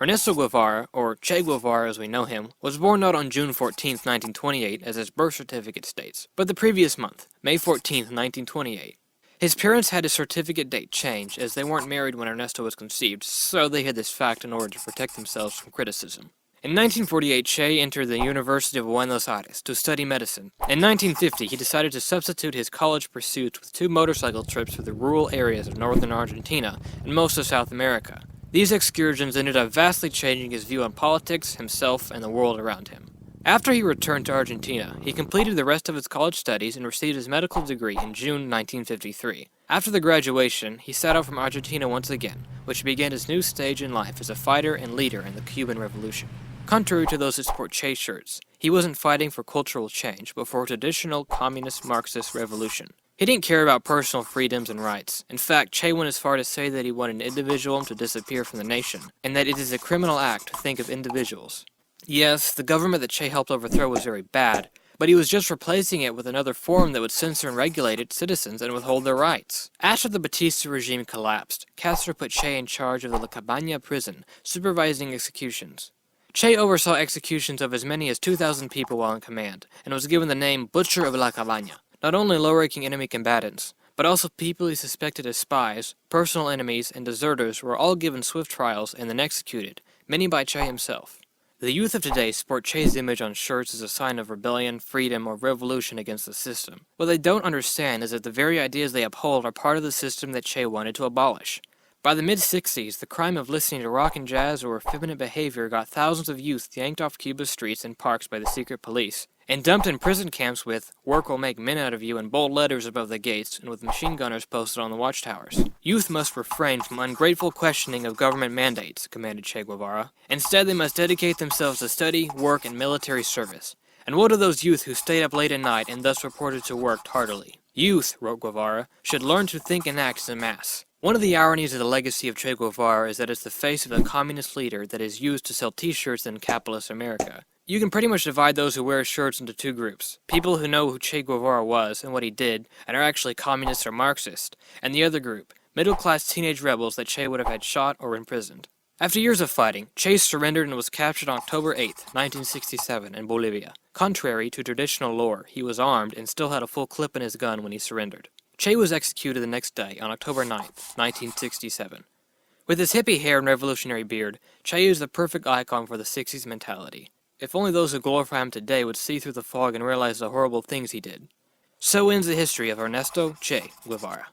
Ernesto Guevara, or Che Guevara as we know him, was born not on June 14, 1928, as his birth certificate states, but the previous month, May 14, 1928. His parents had his certificate date changed, as they weren't married when Ernesto was conceived, so they hid this fact in order to protect themselves from criticism. In 1948, Che entered the University of Buenos Aires to study medicine. In 1950, he decided to substitute his college pursuits with 2 motorcycle trips through the rural areas of northern Argentina and most of South America. These excursions ended up vastly changing his view on politics, himself, and the world around him. After he returned to Argentina, he completed the rest of his college studies and received his medical degree in June 1953. After the graduation, he set out from Argentina once again, which began his new stage in life as a fighter and leader in the Cuban Revolution. Contrary to those who sport Che shirts, he wasn't fighting for cultural change, but for a traditional communist Marxist revolution. He didn't care about personal freedoms and rights. In fact, Che went as far to say that he wanted an individual to disappear from the nation, and that it is a criminal act to think of individuals. Yes, the government that Che helped overthrow was very bad, but he was just replacing it with another form that would censor and regulate its citizens and withhold their rights. After the Batista regime collapsed, Castro put Che in charge of the La Cabaña prison, supervising executions. Che oversaw executions of as many as 2,000 people while in command, and was given the name Butcher of La Cabaña. Not only low-ranking enemy combatants, but also people he suspected as spies, personal enemies, and deserters were all given swift trials and then executed, many by Che himself. The youth of today sport Che's image on shirts as a sign of rebellion, freedom, or revolution against the system. What they don't understand is that the very ideas they uphold are part of the system that Che wanted to abolish. By the mid-60s, the crime of listening to rock and jazz or effeminate behavior got thousands of youth yanked off Cuba's streets and parks by the secret police, and dumped in prison camps with "Work will make men out of you" in bold letters above the gates and with machine gunners posted on the watchtowers. Youth must refrain from ungrateful questioning of government mandates, commanded Che Guevara. Instead, they must dedicate themselves to study, work, and military service. And what of those youth who stayed up late at night and thus reported to work tardily? Youth, wrote Guevara, should learn to think and act as a mass. One of the ironies of the legacy of Che Guevara is that it's the face of a communist leader that is used to sell t-shirts in capitalist America. You can pretty much divide those who wear shirts into 2 groups. People who know who Che Guevara was and what he did and are actually communist or Marxist, and the other group, middle-class teenage rebels that Che would have had shot or imprisoned. After years of fighting, Che surrendered and was captured on October 8, 1967 in Bolivia. Contrary to traditional lore, he was armed and still had a full clip in his gun when he surrendered. Che was executed the next day, on October 9, 1967. With his hippie hair and revolutionary beard, Che is the perfect icon for the 60s mentality. If only those who glorify him today would see through the fog and realize the horrible things he did. So ends the history of Ernesto Che Guevara.